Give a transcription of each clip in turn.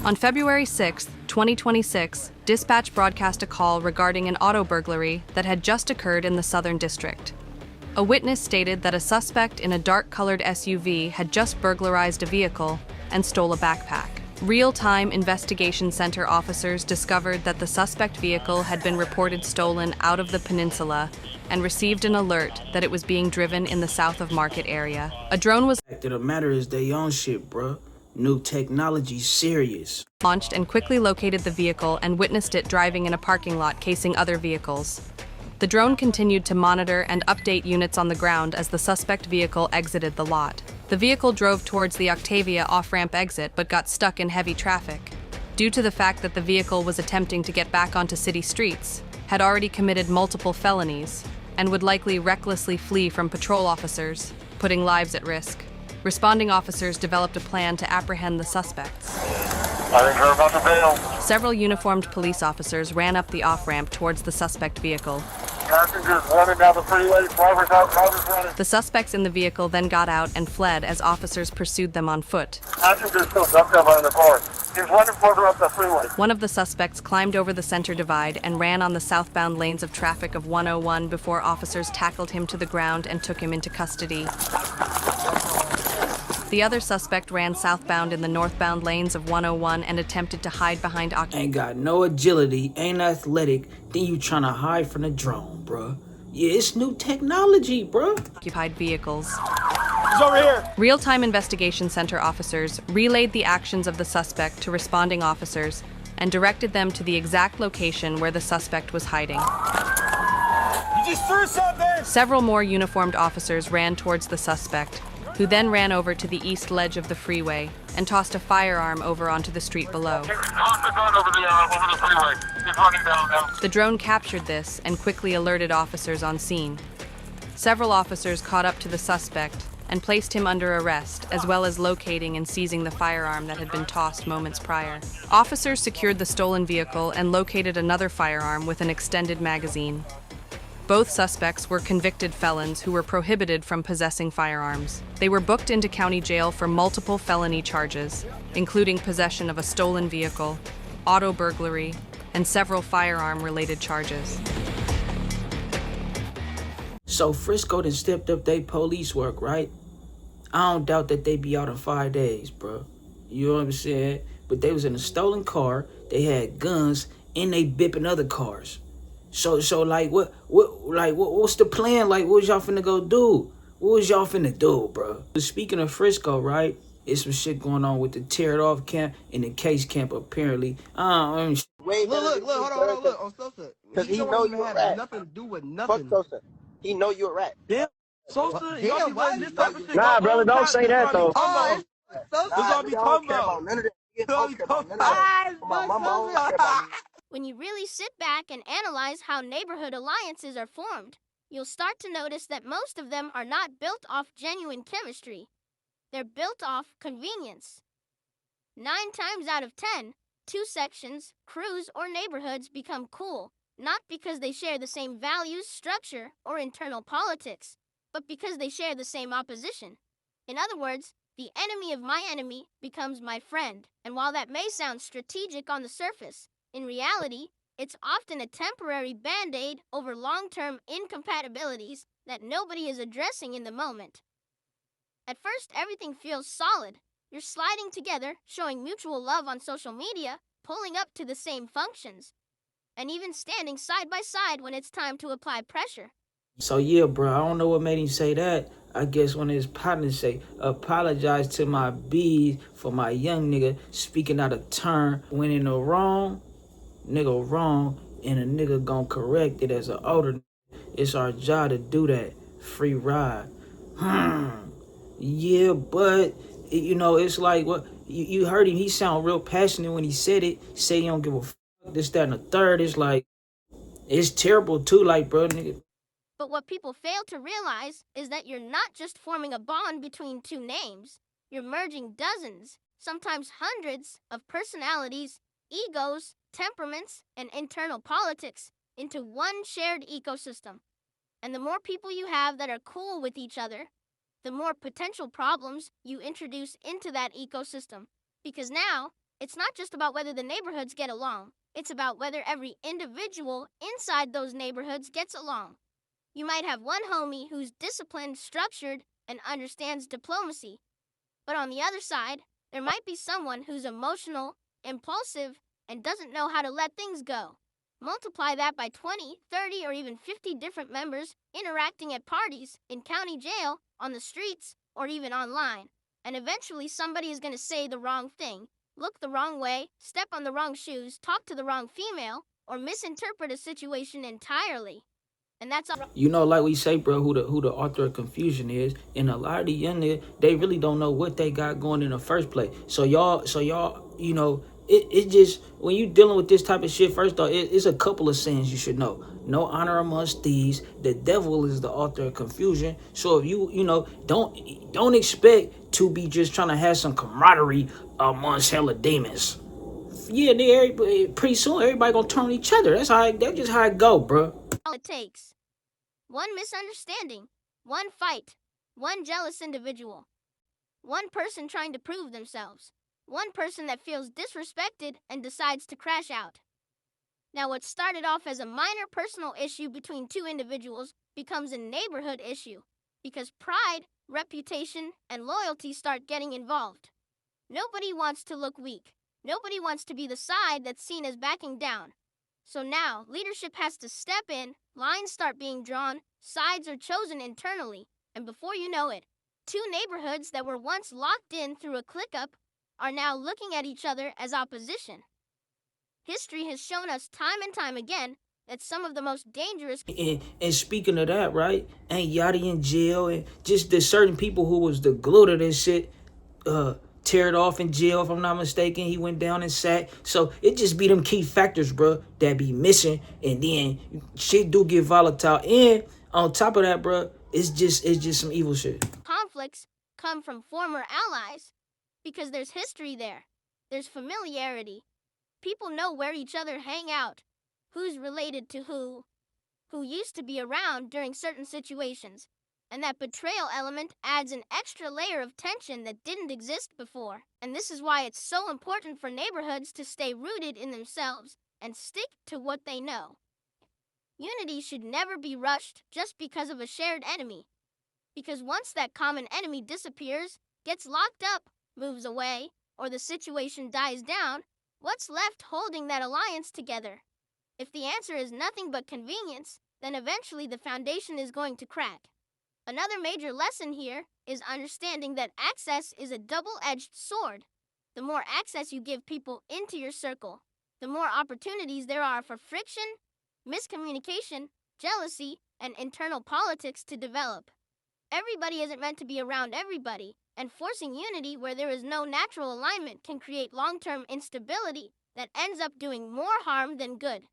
On February 6, 2026, dispatch broadcast a call regarding an auto burglary that had just occurred in the Southern District. A witness stated that a suspect in a dark-colored SUV had just burglarized a vehicle and stole a backpack. Real-time investigation center officers discovered that the suspect vehicle had been reported stolen out of the peninsula and received an alert that it was being driven in the south of Market area. A drone was The fact of the matter is they own shit, bruh. New technology, serious. launched and quickly located the vehicle and witnessed it driving in a parking lot casing other vehicles. The drone continued to monitor and update units on the ground as the suspect vehicle exited the lot. The vehicle drove towards the Octavia off-ramp exit but got stuck in heavy traffic. Due to the fact that the vehicle was attempting to get back onto city streets, had already committed multiple felonies, and would likely recklessly flee from patrol officers, putting lives at risk. Responding officers developed a plan to apprehend the suspects. I think we're about to bail. Several uniformed police officers ran up the off-ramp towards the suspect vehicle. Passengers running down the freeway, drivers out, drivers running. The suspects in the vehicle then got out and fled as officers pursued them on foot. Passengers still ducked up in the car. He's running further up the freeway. One of the suspects climbed over the center divide and ran on the southbound lanes of traffic of 101 before officers tackled him to the ground and took him into custody. The other suspect ran southbound in the northbound lanes of 101 and attempted to hide behind Ain't got no agility, ain't athletic, then you tryna hide from the drone, bruh. Yeah, it's new technology, bruh. occupied vehicles. He's over here. Real-time investigation center officers relayed the actions of the suspect to responding officers and directed them to the exact location where the suspect was hiding. You just threw something. Several more uniformed officers ran towards the suspect, who then ran over to the east ledge of the freeway and tossed a firearm over onto the street below. Toss the gun over the freeway. He's running down now. The drone captured this and quickly alerted officers on scene. Several officers caught up to the suspect and placed him under arrest, as well as locating and seizing the firearm that had been tossed moments prior. Officers secured the stolen vehicle and located another firearm with an extended magazine. Both suspects were convicted felons who were prohibited from possessing firearms. They were booked into county jail for multiple felony charges, including possession of a stolen vehicle, auto burglary, and several firearm-related charges. So Frisco done stepped up they police work, right? I don't doubt that they be out in 5 days, bruh. You know what I'm saying? But they was in a stolen car, they had guns, and they bipping other cars. So like what's the plan? Like what was y'all finna go do? What was y'all finna do, bro? Speaking of Frisco, right? It's some shit going on with the tear it off camp and the case camp apparently. Wait, Look, hold on, look, on Sosa. Because he don't know even you a have rat. nothing to do with Fuck nothing. Sosa. He know you a rat. Damn, Sosa, Damn, y'all be why letting you this type of fucking- shit Nah, go brother, on don't top, say this that, though. all be talking about. Nah, This all be nigga, I don't talking care about. none of that. Nigga, This all don't be care about talking none of that. about. Come on, mama, I don't care about When you really sit back and analyze how neighborhood alliances are formed, you'll start to notice that most of them are not built off genuine chemistry. They're built off convenience. 9 times out of 10, two sections, crews, or neighborhoods become cool, not because they share the same values, structure, or internal politics, but because they share the same opposition. In other words, the enemy of my enemy becomes my friend. And while that may sound strategic on the surface, in reality, it's often a temporary band-aid over long-term incompatibilities that nobody is addressing in the moment. At first, everything feels solid. You're sliding together, showing mutual love on social media, pulling up to the same functions, and even standing side by side when it's time to apply pressure. So yeah, bro, I don't know what made him say that. I guess when his partners say, apologize to my bees for my young nigga speaking out of turn. When in the wrong, nigga wrong, and a nigga gon' correct it as an older nigga. It's our job to do that. Free ride. Yeah, but, you know, it's like, what you heard him. He sound real passionate when he said it. Say he don't give a fuck, this, that, and the third. It's like, it's terrible too, like, bro, nigga. But what people fail to realize is that you're not just forming a bond between two names. You're merging dozens, sometimes hundreds, of personalities, egos, temperaments, and internal politics into one shared ecosystem. And the more people you have that are cool with each other, the more potential problems you introduce into that ecosystem. Because now, It's not just about whether the neighborhoods get along, it's about whether every individual inside those neighborhoods gets along. You might have one homie who's disciplined, structured, and understands diplomacy. But on the other side, there might be someone who's emotional, impulsive, and doesn't know how to let things go. Multiply that by 20, 30, or even 50 different members interacting at parties, in county jail, on the streets, or even online. And eventually somebody is going to say the wrong thing, look the wrong way, step on the wrong shoes, talk to the wrong female, or misinterpret a situation entirely. And that's all. You know, like we say, bro, who the author of confusion is, and a lot of the young niggas, they really don't know what they got going in the first place. So y'all, you know, it just, when you dealing with this type of shit, first off, it's a couple of sins you should know. No honor amongst thieves. The devil is the author of confusion. So if you know, don't expect to be just trying to have some camaraderie amongst hella demons. Yeah, pretty soon everybody gonna turn on each other. That's just how it go, bro. All it takes. One misunderstanding, one fight, one jealous individual, one person trying to prove themselves, one person that feels disrespected and decides to crash out. Now, what started off as a minor personal issue between two individuals becomes a neighborhood issue because pride, reputation, and loyalty start getting involved. Nobody wants to look weak. Nobody wants to be the side that's seen as backing down. So now, leadership has to step in, lines start being drawn, sides are chosen internally, and before you know it, two neighborhoods that were once locked in through a click-up are now looking at each other as opposition. History has shown us time and time again that some of the most dangerous... And speaking of that, right, ain't Yachty in jail, and just the certain people who was the glue to this shit, teared off in jail, if I'm not mistaken. He went down and sat. So it just be them key factors, bro, that be missing. And then shit do get volatile. And on top of that, bro, it's just some evil shit. Conflicts come from former allies because there's history there. There's familiarity. People know where each other hang out, who's related to who used to be around during certain situations. And that betrayal element adds an extra layer of tension that didn't exist before. And this is why it's so important for neighborhoods to stay rooted in themselves and stick to what they know. Unity should never be rushed just because of a shared enemy. Because once that common enemy disappears, gets locked up, moves away, or the situation dies down, what's left holding that alliance together? If the answer is nothing but convenience, then eventually the foundation is going to crack. Another major lesson here is understanding that access is a double-edged sword. The more access you give people into your circle, the more opportunities there are for friction, miscommunication, jealousy, and internal politics to develop. Everybody isn't meant to be around everybody, and forcing unity where there is no natural alignment can create long-term instability that ends up doing more harm than good.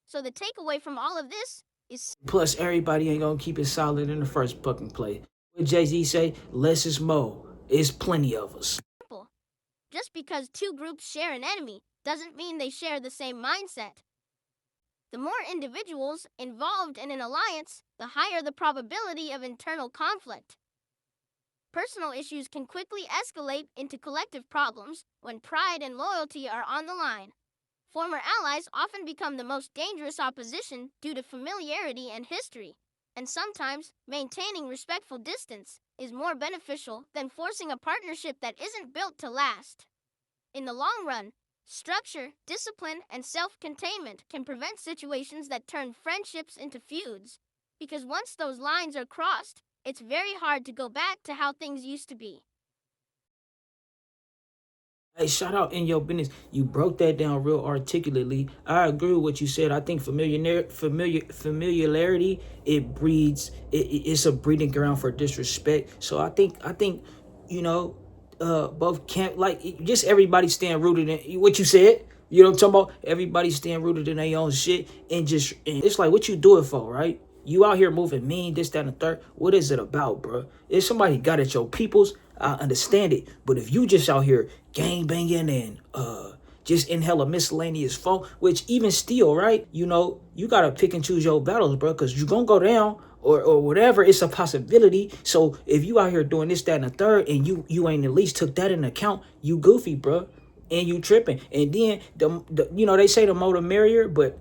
So the takeaway from all of this is... Plus, everybody ain't gonna keep it solid in the first fucking play. What Jay-Z say? Less is more. It's plenty of us. Simple. Just because two groups share an enemy doesn't mean they share the same mindset. The more individuals involved in an alliance, the higher the probability of internal conflict. Personal issues can quickly escalate into collective problems when pride and loyalty are on the line. Former allies often become the most dangerous opposition due to familiarity and history, and sometimes maintaining respectful distance is more beneficial than forcing a partnership that isn't built to last. In the long run, structure, discipline, and self-containment can prevent situations that turn friendships into feuds, because once those lines are crossed, it's very hard to go back to how things used to be. Hey, shout out In Your Business. You broke that down real articulately. I agree with what you said. I think familiarity, it breeds, it's a breeding ground for disrespect. So I think, you know, both can't, like, just everybody staying rooted in what you said. You know what I'm talking about? Everybody staying rooted in their own shit. And it's like, what you do it for, right? You out here moving mean, this, that, and the third. What is it about, bro? If somebody got at your peoples, I understand it. But if you just out here gang banging and just in hella miscellaneous phone, which even still, right? You know, you gotta pick and choose your battles, bro, because you gonna go down or whatever. It's a possibility. So if you out here doing this, that, and the third, and you ain't at least took that into account, you goofy, bro. and you tripping. And then they say the more the merrier, but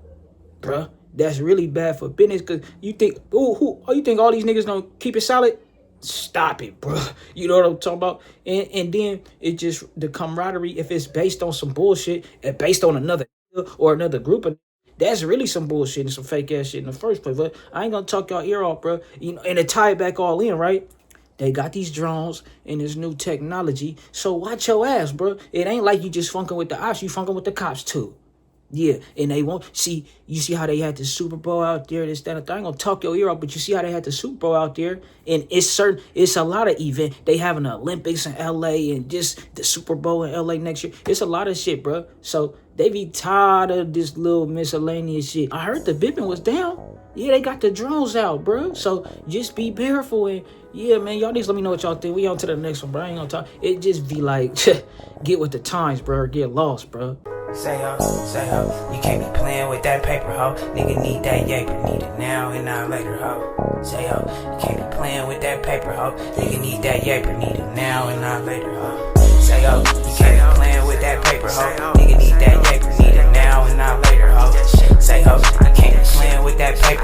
bruh, that's really bad for business. Cause you think, you think all these niggas don't keep it solid? Stop it, bruh. You know what I'm talking about? And then it just the camaraderie. If it's based on some bullshit and based on another or another group of, that's really some bullshit and some fake ass shit in the first place. But I ain't gonna talk y'all ear off, bro. And to tie it back all in, right? They got these drones and this new technology. So watch your ass, bro. It ain't like you just funking with the ops. You funking with the cops too. Yeah, and they won't see. You see how they had the Super Bowl out there. This, that, and I ain't gonna talk your ear off, but you see how they had the Super Bowl out there, and it's a lot of event. They having the Olympics in LA and just the Super Bowl in LA next year. It's a lot of shit, bro. So they be tired of this little miscellaneous shit. I heard the bipping was down. Yeah, they got the drones out, bro. So just be careful and yeah, man, y'all just let me know what y'all think. We on to the next one, bro. I ain't gonna talk. It just be like, get with the times, bro. Get lost, bro. Say ho, you can't be playing with that paper, ho. Nigga need that yaper, need it now and not later, ho. Say ho, you can't be playing with that paper, ho. Nigga need that yaper, need it now and not later, ho. Say ho, you can't be